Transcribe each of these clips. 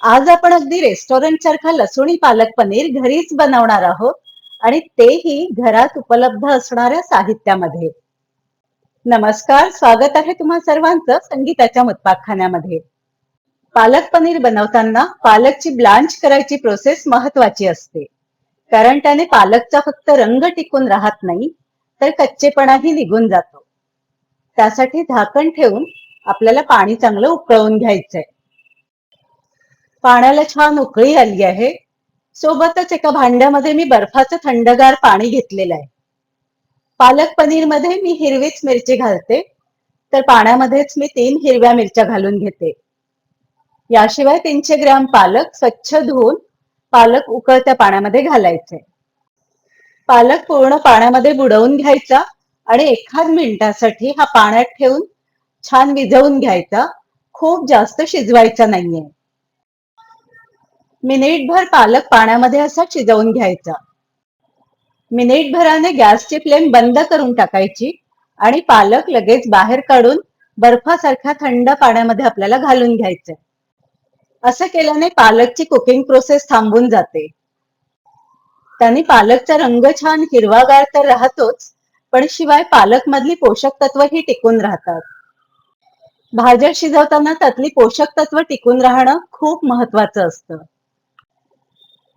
आज आपण अगदी रेस्टॉरंट सारखा लसूणी पालक पनीर घरीच बनवणार आहोत आणि तेही घरात उपलब्ध असणाऱ्या साहित्यामध्ये. नमस्कार, स्वागत आहे तुम्हा सर्वांचं संगीताच्या मुतपाकखान्यामध्ये. पालक पनीर बनवताना पालकची ब्लांच करायची प्रोसेस महत्वाची असते, कारण त्याने पालकचा फक्त रंग टिकून राहत नाही, तर कच्चेपणाही निघून जातो. त्यासाठी झाकण ठेवून आपल्याला पाणी चांगलं उकळवून घ्यायचंय. पाण्याला छान उकळी आली आहे. सोबतच एका भांड्यामध्ये मी बर्फाचं थंडगार पाणी घेतलेलं आहे. पालक पनीर मध्ये मी हिरवीच मिरची घालते, तर पाण्यामध्येच मी 3 हिरव्या मिरच्या घालून घेते. याशिवाय 300 ग्रॅम पालक स्वच्छ धुवून पालक उकळत्या पाण्यामध्ये घालायचे. पालक पूर्ण पाण्यामध्ये बुडवून घ्यायचा आणि 1 मिनिटासाठी हा पाण्यात ठेवून छान विझवून घ्यायचा. खूप जास्त शिजवायचा नाहीये. मिनिटभर पालक पाण्यामध्ये असा शिजवून घ्यायचा. मिनिटभराने गॅसची फ्लेम बंद करून टाकायची आणि पालक लगेच बाहेर काढून बर्फासारख्या थंड पाण्यामध्ये आपल्याला घालून घ्यायचे. असं केल्याने पालकची कुकिंग प्रोसेस थांबून जाते. त्याने पालकचा रंग छान हिरवागार तर राहतोच, पण शिवाय पालक मधली पोषक तत्वही टिकून राहतात. भाज्या शिजवताना त्यातली पोषक तत्व टिकून राहणं खूप महत्वाचं असतं.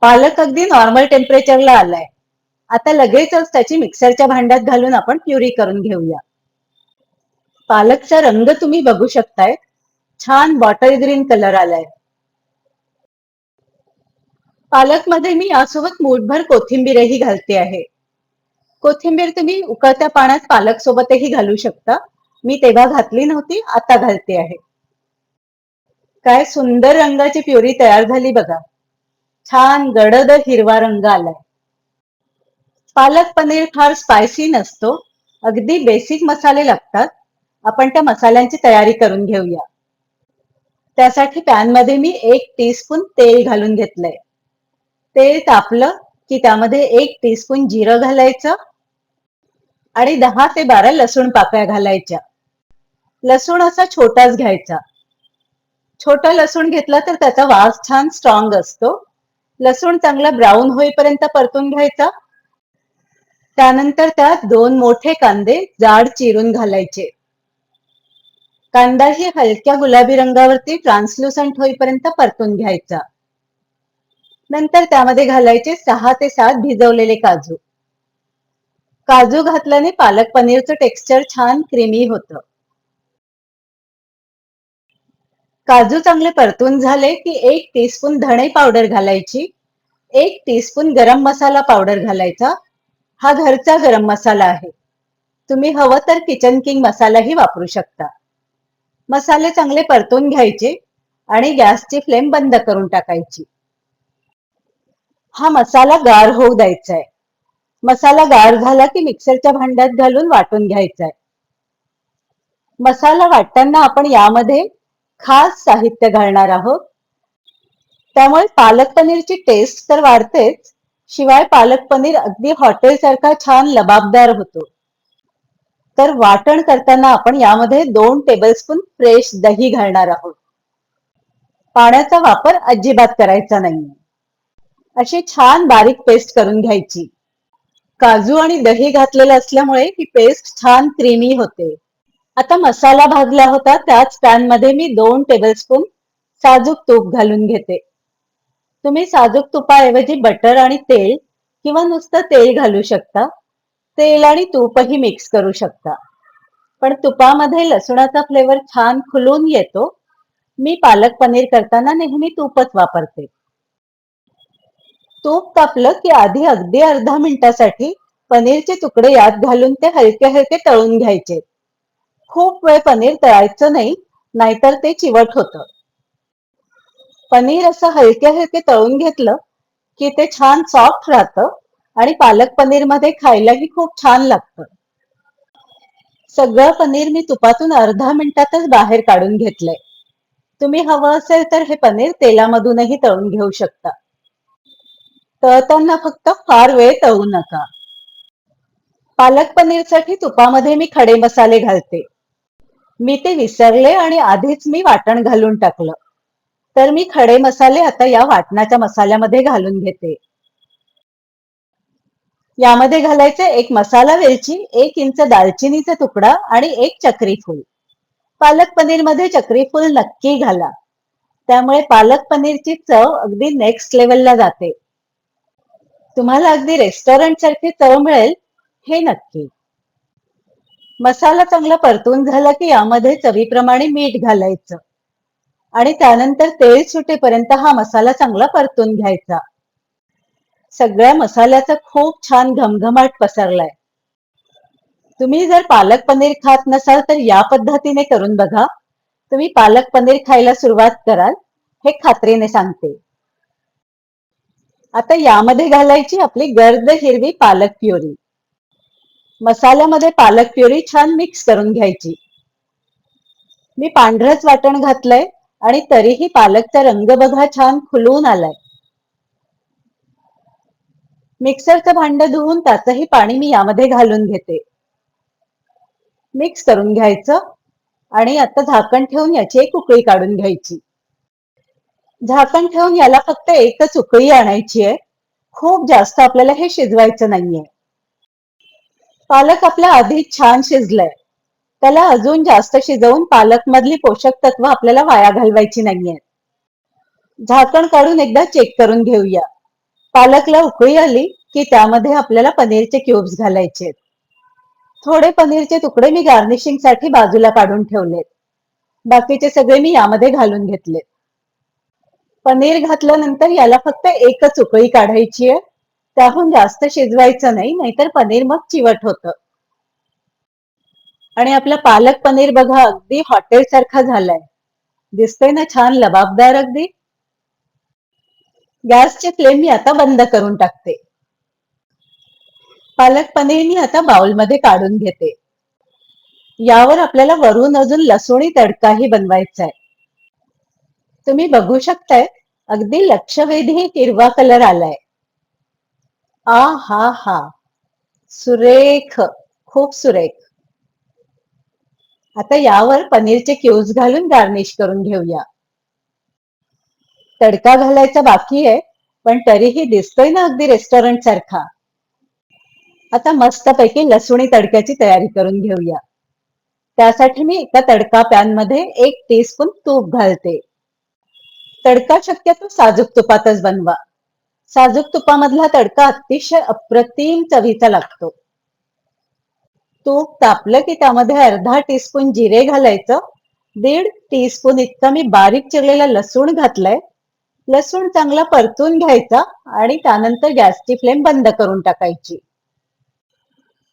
पालक अगदी नॉर्मल टेम्परेचरला आलाय. आता लगेचच त्याची मिक्सरच्या भांड्यात घालून आपण प्युरी करून घेऊया. पालकचा रंग तुम्ही बघू शकताय, छान बॉटल ग्रीन कलर आलाय. पालक मध्ये मी यासोबत मूठभर कोथिंबीरही घालते आहे. कोथिंबीर तुम्ही उकळत्या पाण्यात पालक सोबतही घालू शकता. मी तेव्हा घातली नव्हती, आता घालते आहे. काय सुंदर रंगाची प्युरी तयार झाली बघा. छान गडद हिरवा रंग आलाय. पालक पनीर फार स्पायसी नसतो, अगदी बेसिक मसाले लागतात. आपण त्या मसाल्यांची तयारी करून घेऊया. त्यासाठी पॅन मध्ये मी 1 टीस्पून तेल घालून घेतलंय. तेल तापलं की त्यामध्ये 1 टीस्पून जिरं घालायचं आणि 10 ते 12 लसूण पाकळ्या घालायच्या. लसूण असा छोटाच घ्यायचा. छोटा लसूण घेतला तर त्याचा वास छान स्ट्रॉंग असतो. लसूण चांगला ब्राऊन होईपर्यंत परतून घ्यायचा. त्यानंतर त्यात 2 मोठे कांदे जाड चिरून घालायचे. कांदा ही हलक्या गुलाबी रंगावरती ट्रान्सल्युसंट होईपर्यंत परतून घ्यायचा. नंतर त्यामध्ये घालायचे 6 ते 7 भिजवलेले काजू. काजू घातल्याने पालक पनीरचं टेक्स्चर छान क्रीमी होतं. काजू चांगले परतून झाले की 1 टीस्पून धणे पावडर घालायची. 1 टीस्पून गरम मसाला पावडर घालायचा. हा घरचा गरम मसाला आहे. तुम्ही हवं तर किचन किंग मसालाही वापरू शकता. मसाले चांगले परतून घ्यायचे आणि गॅसची फ्लेम बंद करून टाकायची. हा मसाला गार होऊ द्यायचा आहे. मसाला गार झाला की मिक्सरच्या भांड्यात घालून वाटून घ्यायचा आहे. मसाला वाटताना आपण यामध्ये खास साहित्य घालणार आहोत. त्यामुळे पालक पनीरची टेस्ट तर वाढतेच, शिवाय पालक पनीर अगदी हॉटेल सारखा छान लबाबदार होतो. तर वाटण करताना आपण यामध्ये 2 टेबलस्पून फ्रेश दही घालणार आहोत. पाण्याचा वापर अजिबात करायचा नाही. अशी छान बारीक पेस्ट करून घ्यायची. काजू आणि दही घातलेलं असल्यामुळे ही पेस्ट छान क्रीमी होते. आता मसाला भाजला होता त्याच पॅन मध्ये मी 2 टेबलस्पून साजूक तूप घालून घेते. तुम्ही साजूक तुपाऐवजी बटर आणि तेल किंवा नुसतं तेल घालू शकता. तेल आणि तूपही मिक्स करू शकता. पण तुपामध्ये लसणाचा फ्लेवर छान खुलून येतो. मी पालक पनीर करताना नेहमी तूपच वापरते. तूप तापलं की आधी अगदी अर्धा मिनिटासाठी पनीरचे तुकडे यात घालून ते हलके हलके तळून घ्यायचे. खूप वेळ पनीर तळायचं नाही, नाहीतर ते चिवट होतं. पनीर असं हलके हलके तळून घेतलं की ते छान सॉफ्ट राहतं आणि पालक पनीर मध्ये खायलाही खूप छान लागतं. सगळं पनीर मी तुपातून अर्धा मिनिटातच बाहेर काढून घेतलंय. तुम्ही हवं असेल तर हे पनीर तेलामधूनही तळून घेऊ शकता. तळताना फक्त फार वेळ तळू नका. पालक पनीरसाठी तुपामध्ये मी खडे मसाले घालते. मी ते विसरले आणि आधीच मी वाटण घालून टाकलं. तर मी खडे मसाले आता या वाटणाच्या मसाल्यामध्ये घालून घेते. यामध्ये घालायचे एक मसाला वेलची, 1 इंच दालचिनीचा तुकडा आणि एक चक्री फूल. पालक पनीर मध्ये चक्री फूल नक्की घाला, त्यामुळे पालक पनीरची चव अगदी नेक्स्ट लेवलला जाते. तुम्हाला अगदी रेस्टॉरंट सारखी चव मिळेल हे नक्की. मसाला चांगला परतून झाला की यामध्ये चवीप्रमाणे मीठ घालायचं आणि त्यानंतर तेल सुटेपर्यंत हा मसाला चांगला परतून घ्यायचा. सगळ्या मसाल्याचा खूप छान घमघमाट पसरलाय. तुम्ही जर पालक पनीर खात नसाल तर या पद्धतीने करून बघा. तुम्ही पालक पनीर खायला सुरुवात कराल हे खात्रीने सांगते. आता यामध्ये घालायची आपली गर्द हिरवी पालक प्युरी. मसाल्यामध्ये पालक प्युरी छान मिक्स करून घ्यायची. मी पांढरच वाटण घातलंय आणि तरीही पालकचा रंग बघा छान खुलून आलाय. मिक्सरचं भांड धुवून त्याचंही पाणी मी यामध्ये घालून घेते. मिक्स करून घ्यायचं आणि आता झाकण ठेवून याची एक उकळी काढून घ्यायची. झाकण ठेवून याला फक्त एकच उकळी आणायची आहे. खूप जास्त आपल्याला हे शिजवायचं नाहीये. पालक आपला आधीच छान शिजलाय. त्याला अजून जास्त शिजवून पालक मधली पोषक तत्व आपल्याला वाया घालवायची नाहीये. झाकण काढून एकदा चेक करून घेऊया. पालकला उकळी आली की त्यामध्ये आपल्याला पनीरचे क्यूब्स घालायचे. थोडे पनीरचे तुकडे मी गार्निशिंग साठी बाजूला काढून ठेवलेत. बाकीचे सगळे मी यामध्ये घालून घेतले. पनीर घातल्यानंतर याला फक्त एकच उकळी काढायची आहे. त्याहून जास्त शिजवायचं नाही, नाहीतर पनीर मग चिवट होतं. आणि आपला पालक पनीर बघा अगदी हॉटेल सारखा झालाय. दिसतोय ना छान लबाबदार अगदी. गॅसचे फ्लेम मी आता बंद करून टाकते. पालक पनीर मी आता बाउलमध्ये काढून घेते. यावर आपल्याला वरून अजून लसूणी तडकाही बनवायचा आहे. तुम्ही बघू शकताय अगदी लक्षवेधी हिरवा कलर आलाय. आ हा हा, सुरेख, खूप सुरेख. आता यावर पनीरचे क्यूब्स घालून गार्निश करून घेऊया. तडका घालायचा बाकी आहे, पण तरीही दिसतोय ना अगदी रेस्टॉरंट सारखा. आता मस्तपैकी लसूणी तडक्याची तयारी करून घेऊया. त्यासाठी मी एका तडका पॅन मध्ये 1 टीस्पून तूप घालते. तडका शक्यतो साजूक तुपातच बनवा. साजूक तुपामधला तडका अतिशय अप्रतिम चवीचा लागतो. तूप तापलं की त्यामध्ये अर्धा टीस्पून जिरे घालायचं. 1.5 टीस्पून इतका मी बारीक चिरलेला लसूण घातलाय. लसूण चांगला परतून घ्यायचा आणि त्यानंतर गॅसची फ्लेम बंद करून टाकायची.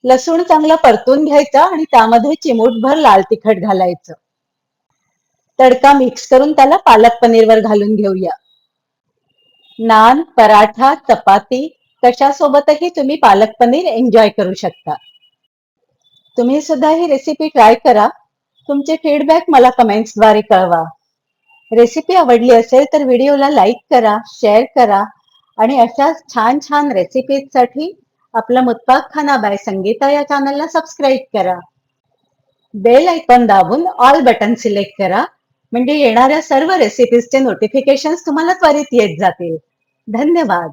लसूण चांगला परतून घ्यायचा आणि त्यामध्ये चिमूटभर लाल तिखट घालायचं. तडका मिक्स करून त्याला पालक पनीरवर घालून घेऊया. नान, पराठा, चपाती कशासोबतही तुम्ही पालक पनीर एन्जॉय करू शकता. तुम्ही सुद्धा ही रेसिपी ट्राय करा. तुमचे फीडबॅक मला कमेंट्सद्वारे कळवा. रेसिपी आवडली असेल तर व्हिडिओला लाईक करा, शेअर करा आणि अशाच छान छान रेसिपीजसाठी आपला मुत्ताक खाना बाय संगीता या चॅनलला सबस्क्राईब करा. बेल आयकॉन दाबून ऑल बटन सिलेक्ट करा, म्हणजे येणाऱ्या सर्व रेसिपीजचे नोटिफिकेशन्स तुम्हाला त्वरित येत जातील. धन्यवाद.